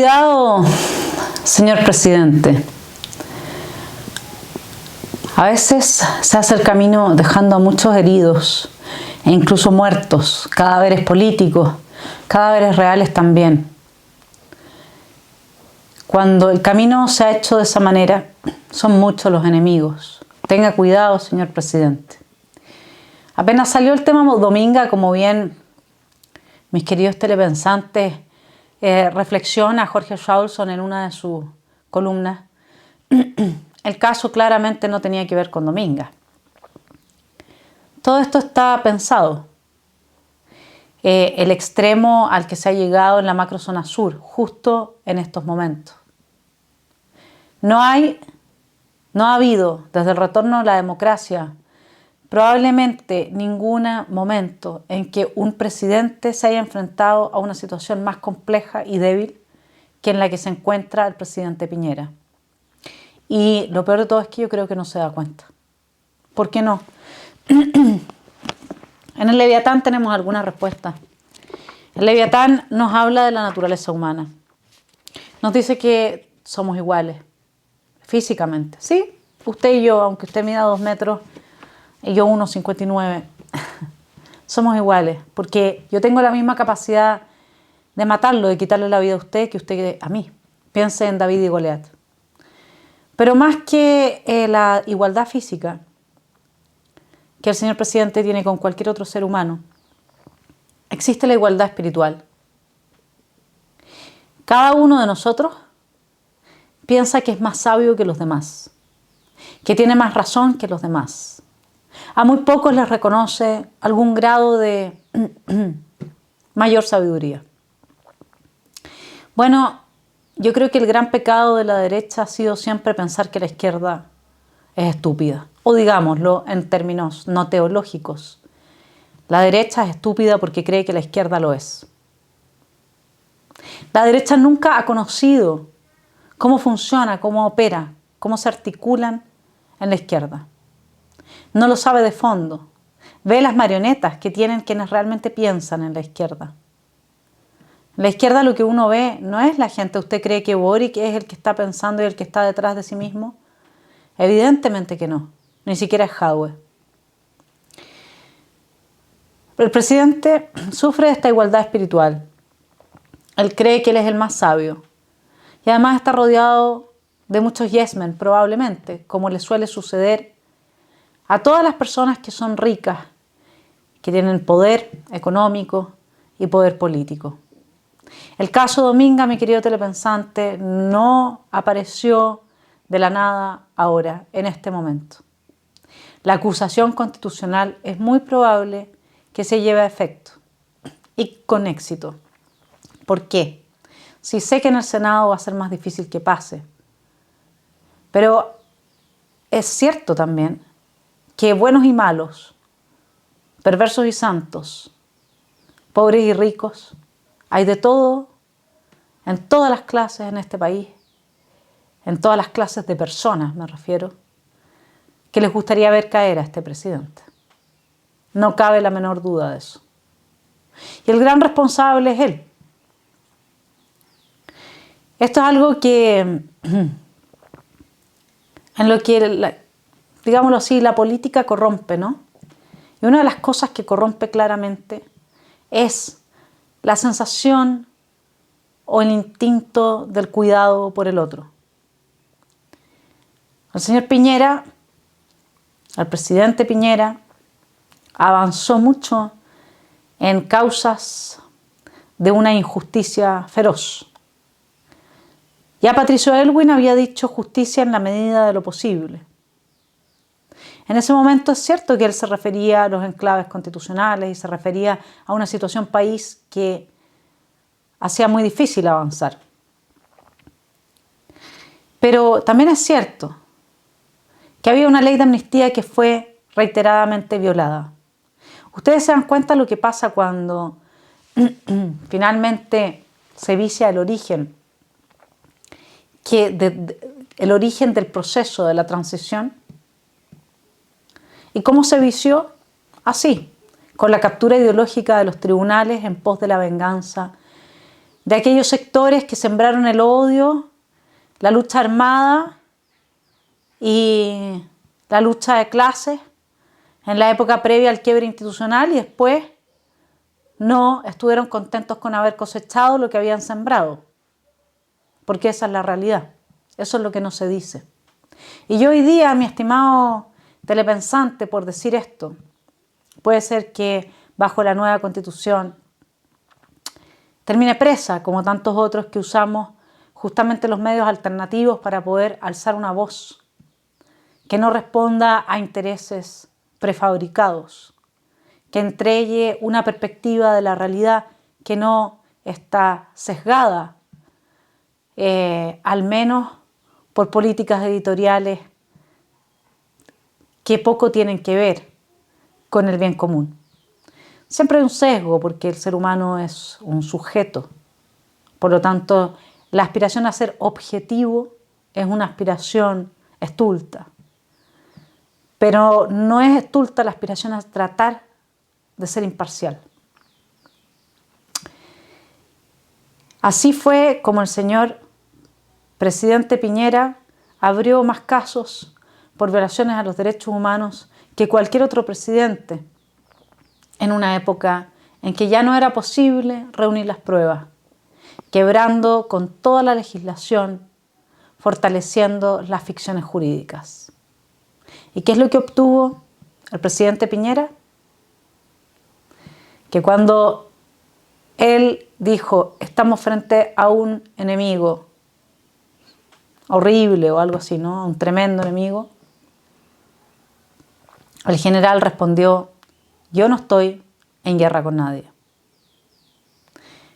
Cuidado, señor presidente. A veces se hace el camino dejando a muchos heridos e incluso muertos, cadáveres políticos, cadáveres reales también. Cuando el camino se ha hecho de esa manera, son muchos los enemigos. Tenga cuidado, señor presidente. Apenas salió el tema Dominga, como bien mis queridos telepensantes reflexiona Jorge Rawson en una de sus columnas, el caso claramente no tenía que ver con Dominga. Todo esto está pensado. El extremo al que se ha llegado en la macrozona sur, justo en estos momentos. No ha habido, desde el retorno a la democracia, probablemente ningún momento en que un presidente se haya enfrentado a una situación más compleja y débil que en la que se encuentra el presidente Piñera. Y lo peor de todo es que yo creo que no se da cuenta. ¿Por qué no? En el Leviatán tenemos algunas respuestas. El Leviatán nos habla de la naturaleza humana. Nos dice que somos iguales, físicamente. Sí, usted y yo, aunque usted mida 2 metros y yo 1,59, somos iguales, porque yo tengo la misma capacidad de matarlo, de quitarle la vida a usted que usted a mí. Piense en David y Goliat. Pero más que la igualdad física que el señor presidente tiene con cualquier otro ser humano, existe la igualdad espiritual. Cada uno de nosotros piensa que es más sabio que los demás, que tiene más razón que los demás. A muy pocos les reconoce algún grado de mayor sabiduría. Bueno, yo creo que el gran pecado de la derecha ha sido siempre pensar que la izquierda es estúpida. O digámoslo en términos no teológicos. La derecha es estúpida porque cree que la izquierda lo es. La derecha nunca ha conocido cómo funciona, cómo opera, cómo se articulan en la izquierda. No lo sabe de fondo. Ve las marionetas que tienen quienes realmente piensan en la izquierda. En la izquierda lo que uno ve no es la gente. ¿Usted cree que Boric es el que está pensando y el que está detrás de sí mismo? Evidentemente que no. Ni siquiera es Jadwe. El presidente sufre de esta igualdad espiritual. Él cree que él es el más sabio. Y además está rodeado de muchos yes men, probablemente, como le suele suceder a todas las personas que son ricas, que tienen poder económico y poder político. El caso Dominga, mi querido telepensante, no apareció de la nada ahora, en este momento. La acusación constitucional es muy probable que se lleve a efecto y con éxito. ¿Por qué? Sí sé que en el Senado va a ser más difícil que pase, pero es cierto también que buenos y malos, perversos y santos, pobres y ricos, hay de todo en todas las clases en este país, en todas las clases de personas me refiero, que les gustaría ver caer a este presidente. No cabe la menor duda de eso. Y el gran responsable es él. Esto es algo que, en lo que, digámoslo así, la política corrompe, ¿no? Y una de las cosas que corrompe claramente es la sensación o el instinto del cuidado por el otro. El señor Piñera, el presidente Piñera, avanzó mucho en causas de una injusticia feroz. Ya Patricio Aylwin había dicho justicia en la medida de lo posible. En ese momento es cierto que él se refería a los enclaves constitucionales y se refería a una situación país que hacía muy difícil avanzar. Pero también es cierto que había una ley de amnistía que fue reiteradamente violada. Ustedes se dan cuenta de lo que pasa cuando finalmente se vicia el origen, el origen del proceso de la transición. ¿Y cómo se vició? Así, con la captura ideológica de los tribunales en pos de la venganza, de aquellos sectores que sembraron el odio, la lucha armada y la lucha de clases en la época previa al quiebre institucional y después no estuvieron contentos con haber cosechado lo que habían sembrado, porque esa es la realidad, eso es lo que no se dice. Y yo hoy día, mi estimado telepensante, por decir esto, puede ser que bajo la nueva Constitución termine presa, como tantos otros que usamos justamente los medios alternativos para poder alzar una voz que no responda a intereses prefabricados, que entregue una perspectiva de la realidad que no está sesgada, al menos por políticas editoriales que poco tienen que ver con el bien común. Siempre hay un sesgo porque el ser humano es un sujeto. Por lo tanto, la aspiración a ser objetivo es una aspiración estulta. Pero no es estulta la aspiración a tratar de ser imparcial. Así fue como el señor presidente Piñera abrió más casos por violaciones a los derechos humanos que cualquier otro presidente en una época en que ya no era posible reunir las pruebas, quebrando con toda la legislación, fortaleciendo las ficciones jurídicas. ¿Y qué es lo que obtuvo el presidente Piñera? Que cuando él dijo, estamos frente a un enemigo horrible o algo así, ¿no? Un tremendo enemigo, el general respondió, yo no estoy en guerra con nadie.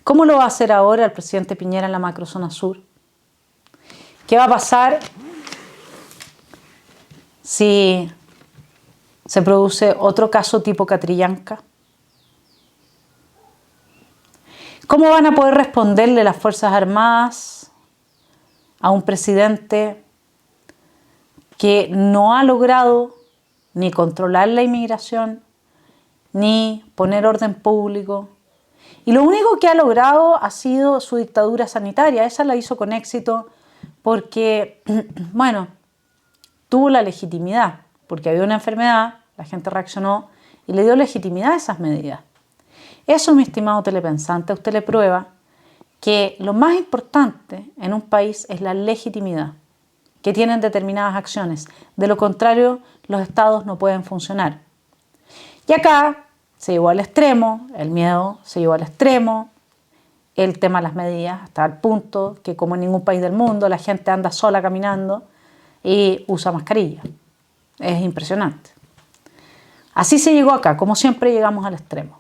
¿Cómo lo va a hacer ahora el presidente Piñera en la macrozona sur? ¿Qué va a pasar si se produce otro caso tipo Catrillanca? ¿Cómo van a poder responderle las Fuerzas Armadas a un presidente que no ha logrado ni controlar la inmigración, ni poner orden público? Y lo único que ha logrado ha sido su dictadura sanitaria. Esa la hizo con éxito porque, bueno, tuvo la legitimidad, porque había una enfermedad, la gente reaccionó y le dio legitimidad a esas medidas. Eso, mi estimado telepensante, a usted le prueba que lo más importante en un país es la legitimidad que tienen determinadas acciones. De lo contrario, los estados no pueden funcionar. Y acá se llevó al extremo, el miedo se llevó al extremo, el tema de las medidas, hasta el punto que como en ningún país del mundo la gente anda sola caminando y usa mascarilla. Es impresionante. Así se llegó acá, como siempre llegamos al extremo.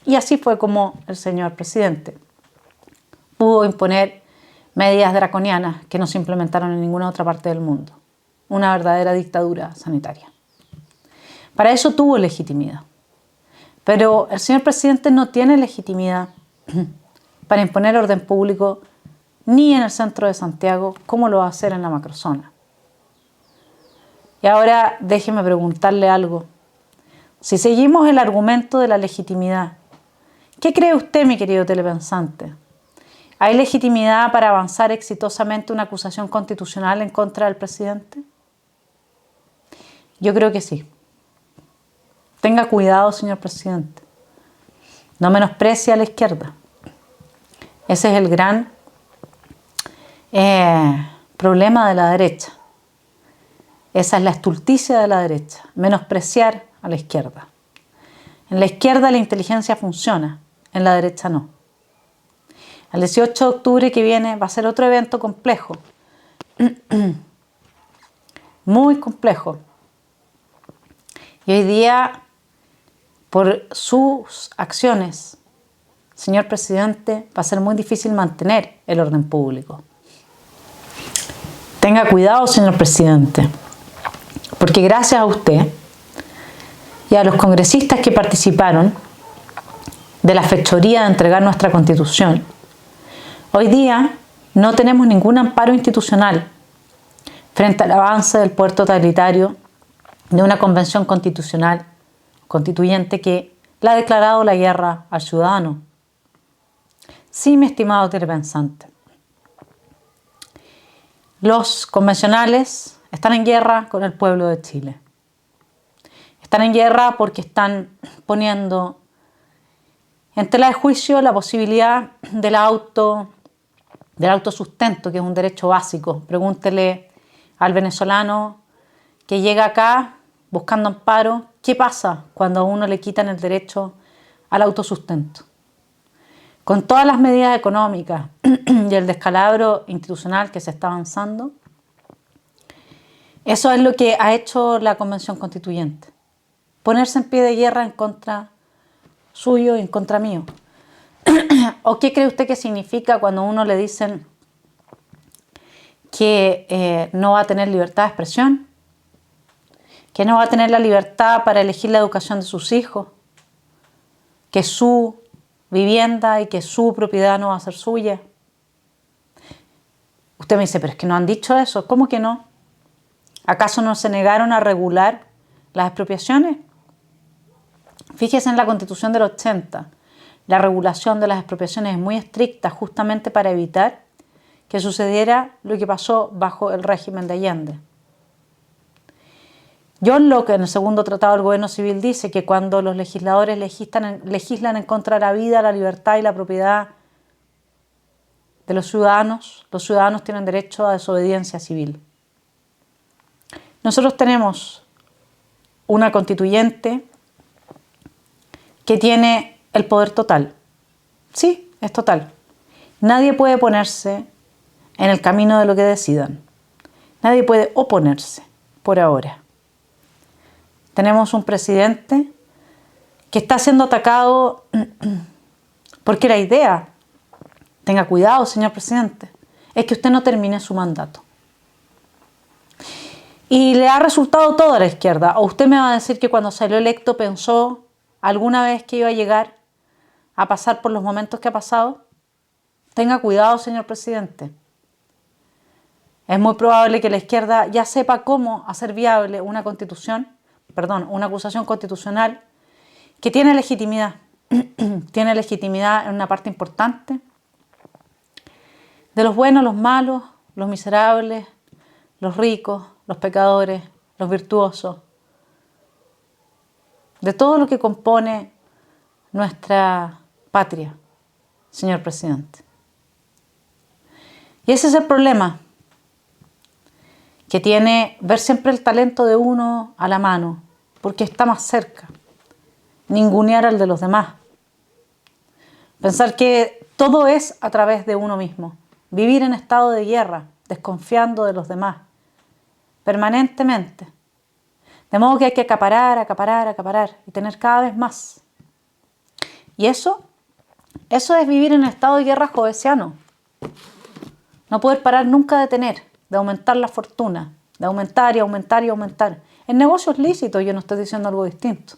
Y así fue como el señor presidente pudo imponer medidas draconianas que no se implementaron en ninguna otra parte del mundo. Una verdadera dictadura sanitaria. Para eso tuvo legitimidad. Pero el señor presidente no tiene legitimidad para imponer orden público ni en el centro de Santiago, como lo va a hacer en la macrozona. Y ahora déjeme preguntarle algo. Si seguimos el argumento de la legitimidad, ¿qué cree usted, mi querido telepensante? ¿Hay legitimidad para avanzar exitosamente una acusación constitucional en contra del presidente? Yo creo que sí. Tenga cuidado, señor presidente. No menosprecie a la izquierda. Ese es el gran problema de la derecha. Esa es la estulticia de la derecha, menospreciar a la izquierda. En la izquierda la inteligencia funciona, en la derecha no. El 18 de octubre que viene va a ser otro evento complejo, muy complejo. Y hoy día, por sus acciones, señor presidente, va a ser muy difícil mantener el orden público. Tenga cuidado, señor presidente, porque gracias a usted y a los congresistas que participaron de la fechoría de entregar nuestra Constitución, hoy día no tenemos ningún amparo institucional frente al avance del poder totalitario de una convención constitucional constituyente que le ha declarado la guerra al ciudadano. Sí, mi estimado telepensante. Los convencionales están en guerra con el pueblo de Chile. Están en guerra porque están poniendo en tela de juicio la posibilidad del autosustento, que es un derecho básico. Pregúntele al venezolano que llega acá buscando amparo, ¿qué pasa cuando a uno le quitan el derecho al autosustento? Con todas las medidas económicas y el descalabro institucional que se está avanzando, eso es lo que ha hecho la Convención Constituyente. Ponerse en pie de guerra en contra suyo y en contra mío. ¿O qué cree usted que significa cuando a uno le dicen que no va a tener libertad de expresión? Que no va a tener la libertad para elegir la educación de sus hijos, que su vivienda y que su propiedad no va a ser suya. Usted me dice, pero es que no han dicho eso. ¿Cómo que no? ¿Acaso no se negaron a regular las expropiaciones? Fíjese en la Constitución del 80. La regulación de las expropiaciones es muy estricta justamente para evitar que sucediera lo que pasó bajo el régimen de Allende. John Locke, en el segundo tratado del gobierno civil, dice que cuando los legisladores legislan en contra de la vida, la libertad y la propiedad de los ciudadanos tienen derecho a desobediencia civil. Nosotros tenemos una constituyente que tiene el poder total. Sí, es total. Nadie puede ponerse en el camino de lo que decidan. Nadie puede oponerse por ahora. Tenemos un presidente que está siendo atacado porque la idea, tenga cuidado, señor presidente, es que usted no termine su mandato. Y le ha resultado todo a la izquierda. O usted me va a decir que cuando salió electo pensó alguna vez que iba a llegar a pasar por los momentos que ha pasado. Tenga cuidado, señor presidente. Es muy probable que la izquierda ya sepa cómo hacer viable una acusación constitucional que tiene legitimidad. Tiene legitimidad en una parte importante de los buenos, los malos, los miserables, los ricos, los pecadores, los virtuosos, de todo lo que compone nuestra patria, señor presidente. Y ese es el problema que tiene ver siempre el talento de uno a la mano, porque está más cerca. Ningunear al de los demás. Pensar que todo es a través de uno mismo. Vivir en estado de guerra, desconfiando de los demás, permanentemente. De modo que hay que acaparar y tener cada vez más. Y eso es vivir en estado de guerra jovesiano. No poder parar nunca de tener, de aumentar la fortuna, de aumentar y aumentar y aumentar. En negocios lícitos, yo no estoy diciendo algo distinto.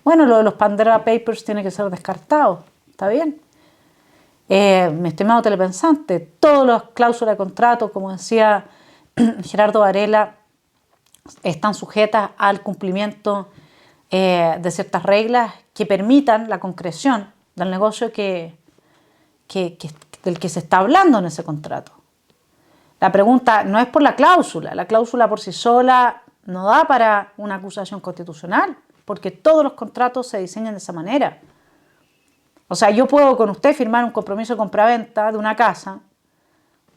Bueno, lo de los Pandora Papers tiene que ser descartado, ¿está bien? Mi estimado telepensante, todas las cláusulas de contrato, como decía Gerardo Varela, están sujetas al cumplimiento de ciertas reglas que permitan la concreción del negocio del que se está hablando en ese contrato. La pregunta no es por la cláusula por sí sola no da para una acusación constitucional, porque todos los contratos se diseñan de esa manera. O sea, yo puedo con usted firmar un compromiso de compraventa de una casa,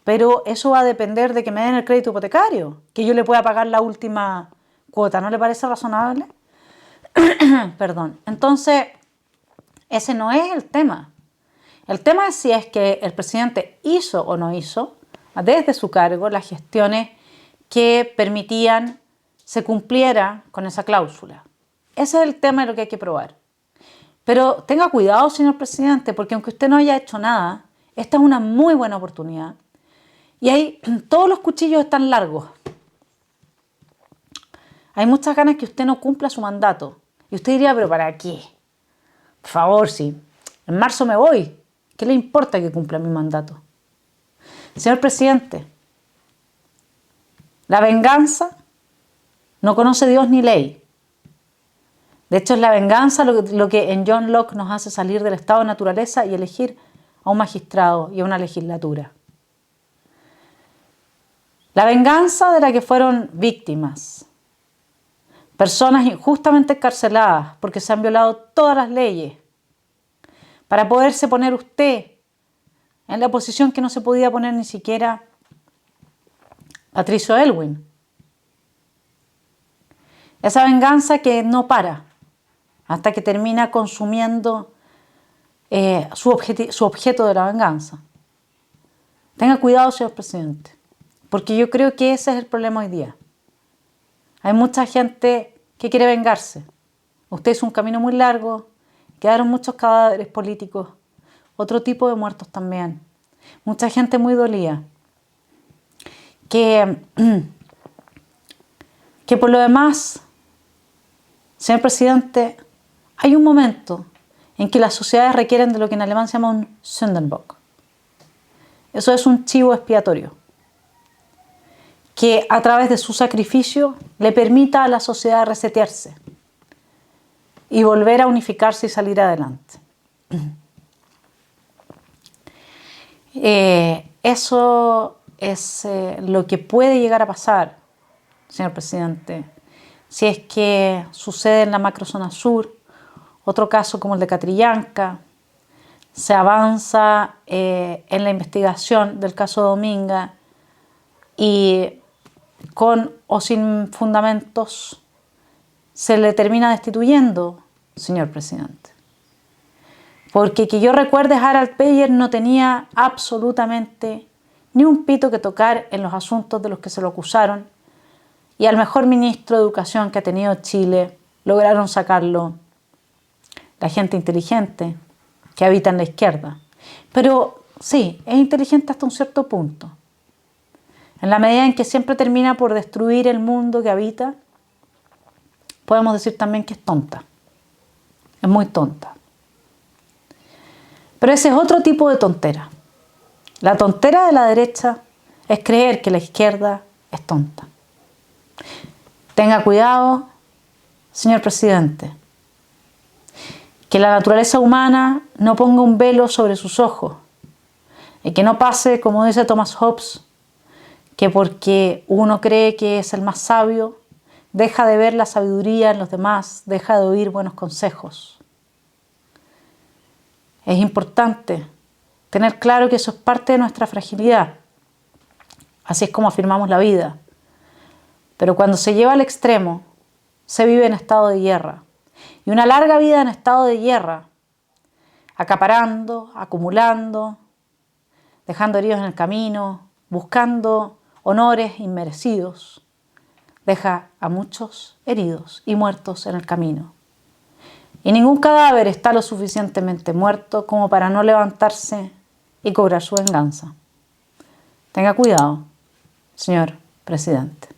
pero eso va a depender de que me den el crédito hipotecario, que yo le pueda pagar la última cuota. ¿No le parece razonable? Perdón. Entonces, ese no es el tema. El tema es si es que el presidente hizo o no hizo, desde su cargo, las gestiones que permitían se cumpliera con esa cláusula. Ese es el tema de lo que hay que probar. Pero tenga cuidado, señor presidente, porque aunque usted no haya hecho nada, esta es una muy buena oportunidad. Y ahí todos los cuchillos están largos. Hay muchas ganas que usted no cumpla su mandato. Y usted diría, ¿pero para qué? Por favor, sí. En marzo me voy. ¿Qué le importa que cumpla mi mandato? Señor presidente, la venganza no conoce Dios ni ley. De hecho, es la venganza lo que en John Locke nos hace salir del estado de naturaleza y elegir a un magistrado y a una legislatura. La venganza de la que fueron víctimas, personas injustamente encarceladas porque se han violado todas las leyes, para poderse poner usted en la posición que no se podía poner ni siquiera Patricio Aylwin. Esa venganza que no para hasta que termina consumiendo su objeto de la venganza. Tenga cuidado, señor presidente, porque yo creo que ese es el problema hoy día. Hay mucha gente que quiere vengarse. Usted hizo un camino muy largo, quedaron muchos cadáveres políticos, otro tipo de muertos también. Mucha gente muy dolida. Que por lo demás, señor presidente, hay un momento en que las sociedades requieren de lo que en alemán se llama un Sündenbock. Eso es un chivo expiatorio que a través de su sacrificio le permita a la sociedad resetearse y volver a unificarse y salir adelante. Eso es lo que puede llegar a pasar, señor presidente, si es que sucede en la macrozona sur, otro caso como el de Catrillanca, se avanza en la investigación del caso Dominga y con o sin fundamentos se le termina destituyendo, señor presidente. Porque que yo recuerde, Harald Peyer no tenía absolutamente ni un pito que tocar en los asuntos de los que se lo acusaron, y al mejor ministro de Educación que ha tenido Chile lograron sacarlo la gente inteligente que habita en la izquierda. Pero sí, es inteligente hasta un cierto punto. En la medida en que siempre termina por destruir el mundo que habita, podemos decir también que es tonta. Es muy tonta. Pero ese es otro tipo de tontera. La tontera de la derecha es creer que la izquierda es tonta. Tenga cuidado, señor presidente, que la naturaleza humana no ponga un velo sobre sus ojos y que no pase, como dice Thomas Hobbes, que porque uno cree que es el más sabio, deja de ver la sabiduría en los demás, deja de oír buenos consejos. Es importante tener claro que eso es parte de nuestra fragilidad. Así es como afirmamos la vida. Pero cuando se lleva al extremo, se vive en estado de guerra. Y una larga vida en estado de guerra, acaparando, acumulando, dejando heridos en el camino, buscando honores inmerecidos, deja a muchos heridos y muertos en el camino. Y ningún cadáver está lo suficientemente muerto como para no levantarse y cobrar su venganza. Tenga cuidado, señor presidente.